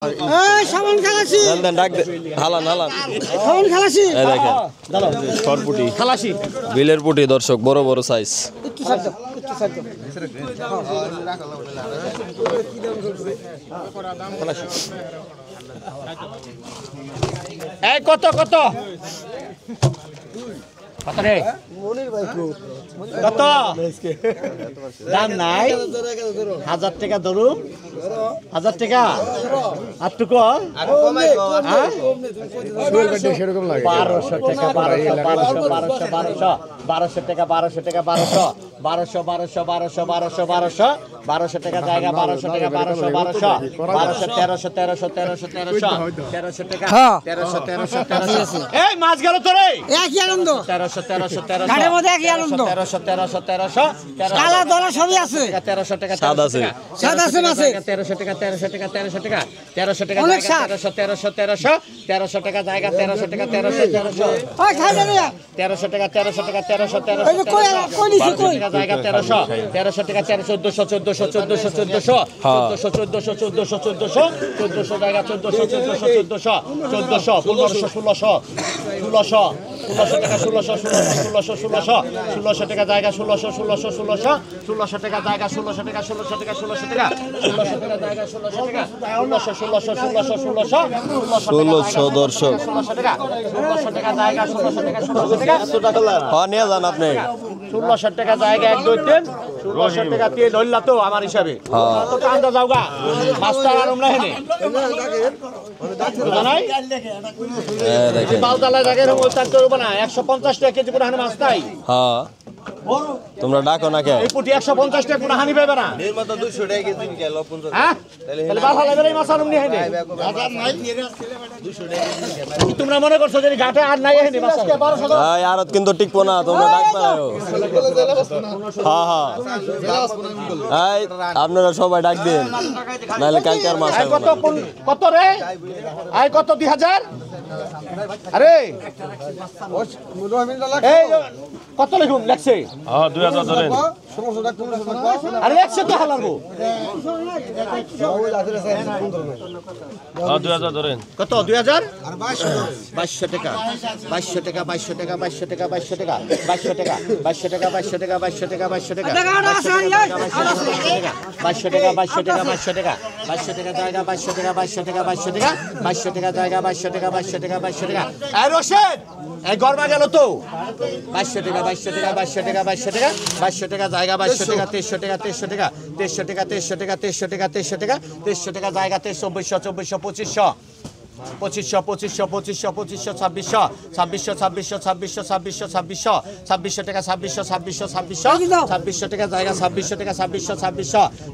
সাবান খালাসি দেন ডাক দে হালান হালান সাবান খালাসি এই দেখেন সরপুটি খালাসি বিলের পুটি দর্শক বড় বড় সাইজ একটু সাইড এই কত কত কত রে কত দাম নাই 1000 টাকা ধরুন 1000 টাকা আর টুকু 1200 টাকা 1200 টাকা 1200 টাকা 1200 টাকা জায়গা 1200 টাকা 1300 টাকা 1300 এই মাছ গেল তো রে একই আনন্দ 1300 ঘাটের মধ্যে একই আনন্দ 1300 কালা দলা সবই আছে 1300 টাকা স্বাদ আছে স্বাদ আছে মাছে 1300 টাকা 1300 টাকা অনেক স্বাদ। 1300 টাকা জায়গা 1300 টাকা 1300 ওই খাই দে রে 1300 টাকা 1300 টাকা এই যে কই নিছি কই জায়গা 1300 টাকা 1400 জায়গা 1400 1600 টাকা 1600 টাকা জায়গা 1600 টাকা জায়গা 1600 টাকা 1600 টাকা জায়গা 1600 টাকা 1600 দর্শক 1600 টাকা জায়গা 1600 টাকা হ্যাঁ নিয়ে যান আপনি 1600 টাকা জায়গা 1 2 3 1600 টাকা তেল হইলা তো আমার হিসাবে তো কান্দা যাওগা মাস্টার আর আমরা হেনে জানাই এই দেখেন বালদালা জায়গায় ওই তার করব না 150 টাকা কেজি করে হানে মাছ নাই হ্যাঁ তোমরা ডাকো না কে এই পুটি 150 টাকা কোনো হানি পাবে না এর মতো 200 টাকা কেজি গেল 50 হ্যাঁ তাহলে বাল লাগবে এই মাছ আনুম নি হেনে তোমরা মনে করছো যে ঘাটে আর নাই হেনে মাছ এই আরত কিন্তু টিকবো না তোমরা ডাকবা না হ্যাঁ হ্যাঁ এই আপনারা সবাই ডাক দেন নাহলে কালকে আর মাছ হবে কত না কত রে আয় কত 2000 আরে এই কত লিখুম লেখছে হ্যাঁ 2000 ধরেন আরে 100 তো হালাবো হ্যাঁ 2000 ধরেন কত 2000 আর 2200 টাকা 2200 টাকা 2200 টাকা 2200 টাকা 2200 টাকা 2200 টাকা 2200 টাকা 2200 টাকা 2200 টাকা 2200 টাকা 2200 টাকা 2200 টাকা 2200 টাকা 2200 টাকা জায়গা 2200 টাকা 2200 টাকা 2200 টাকা 2200 টাকা জায়গা 2200 টাকা 2200 টাকা 2200 টাকা এই রশিদ এই গরমা গেল তো 2200 টাকা 2200 টাকা 2200 টাকা 2200 টাকা 2200 টাকা জায়গা 2200 টাকা 2300 টাকা 2300 টাকা 2300 টাকা 2300 টাকা 2300 টাকা 2300 টাকা 2300 টাকা জায়গা 2300 2400 2500 2500 2600 টাকা 2600 টাকা জায়গা 2600 টাকা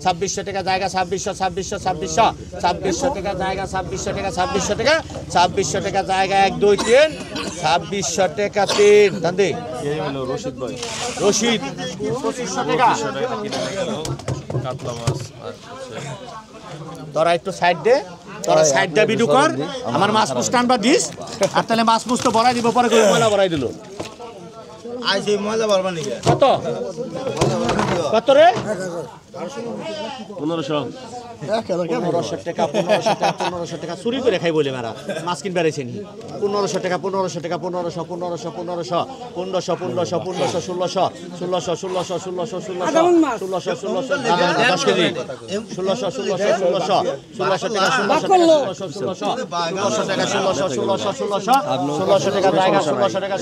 2600 টাকা জায়গা 2600 টাকা জায়গা 2600 টাকা জায়গা 1 2 3 2600 টাকা 3 দান্দে এই হলো রশিদ ভাই রশিদ 2500 টাকা কাতলা মাছ আর তোরা একটু সাইড দে তোরা সাইড দে ভিডিও কর আমার মাছ পুষ টানবা দিস আর তাহলে মাছ পুষ তো বড়াই দিব পরে করে ময়লা বড়াই দিল আজ এই মজা পারবা নাকি কত কত রে 1500 1500 টাকা 1500 টাকা চুরি করে খাই বলে মারা মাছ কিনবে রেছেন 1500 টাকা 1500 টাকা 1500 10 কেজি 1600 টাকা 1600 টাকা জায়গা 1600 টাকা 1600 টাকা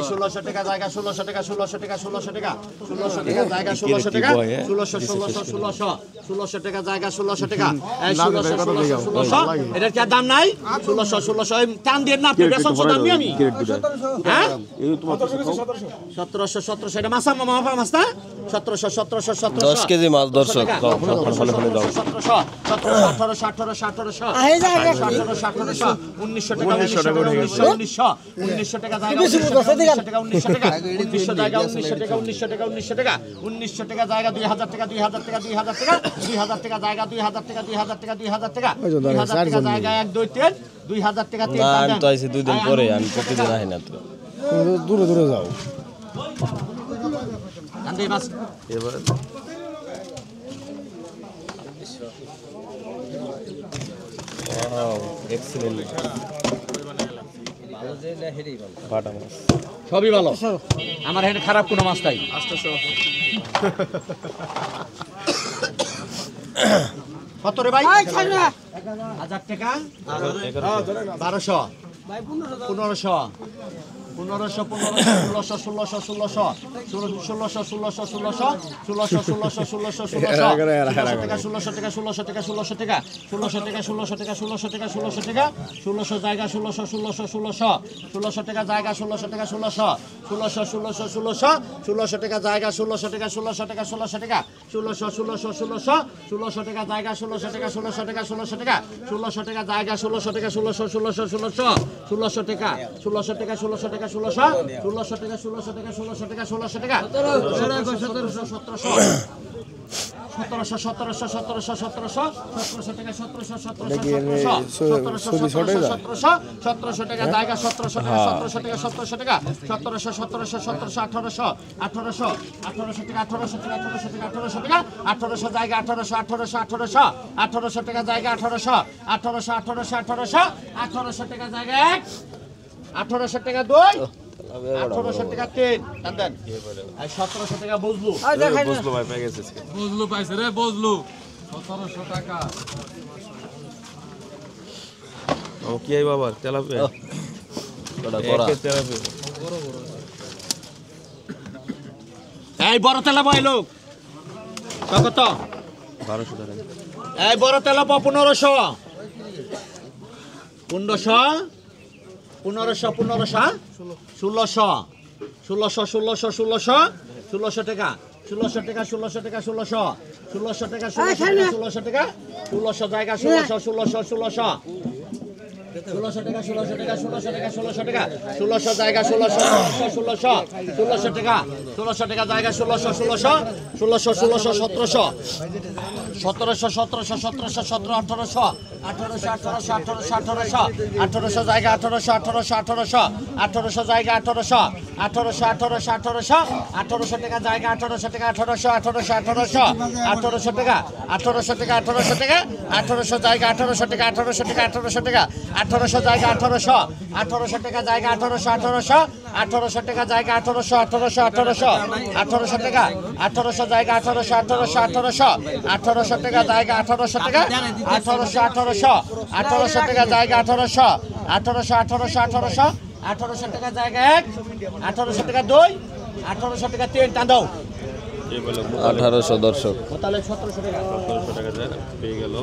1600 টাকা জায়গা 1600 টাকা 1600 টাকা 1600 টাকা জায়গা 1600 টাকা 1600 টাকা জায়গা 1600 টাকা এই 1600 এটার কি দাম নাই 1600 টান দিয়ে না আপনি বেসন দাম নি আমি হ্যাঁ এই তোমার 1700 এটা মাছ মামা মাছ না 1700 10 কেজি মাছ দর্শক দাও ফলে ফলে দাও 1700 আই যা 1900 টাকা জায়গা 1900 টাকা 1900 টাকা 1900 জায়গা 1900 টাকা 1900 টাকা জায়গা 2000 টাকা 2000 টাকা 2000 টাকা 2000 টাকা জায়গা 2000 টাকা 2000 টাকা 2000 টাকা 2000 টাকা জায়গা 1 2 3 2000 টাকা 3 না আমি তো আইছি 2 দিন পরে আমি প্রতিদিন আই না তো দূরে দূরে যাও কান্দে মাছ এবারে এক্সিলেন্ট বাটা মাছ সবই ভালো আমার এখানে খারাপ কোনো মাছ নাই কত রে ভাই এই খাই না 1000 টাকা 1200 1500 1500 1600 1600 টাকা 2 1800 টাকা 3 দেন আর 1700 টাকা বুঝলু আর দেখাই না বুঝলো ভাই পেয়ে গেছে বজলু পাইছে রে বজলু 1700 টাকা ও কি আই বাবা তেলাপে বড় বড় তেলাপে এই বড় তেলা বয় লোক কত 1200 টাকা এই বড় তেলা 1500 1600 টাকা 1600 টাকা 1600 টাকা 1600 টাকা 1600 টাকা 1600 জায়গা 1600 টাকা 1600 টাকা 1600 টাকা 1600 জায়গা 1600 টাকা 1600 টাকা জায়গা 1600 1700 1800 জায়গা 1800 জায়গা 1800 টাকা জায়গা 1800 টাকা 1800 টাকা 1800 টাকা 1800 জায়গা 1800 টাকা 1800 টাকা 1800 জায়গা 1800 টাকা 1800 টাকা জায়গা 1800 টাকা জায়গা 1800 টাকা 1800 জায়গা 1800 টাকা জায়গা 1800 টাকা 1800 টাকা জায়গা 1800 টাকা জায়গা 1 1800 টাকা 2 1800 টাকা 3 টান দাও এই বলে 1800 দর্শক তাহলে 1700 টাকা 1700 টাকা যায় পেয়ে গেল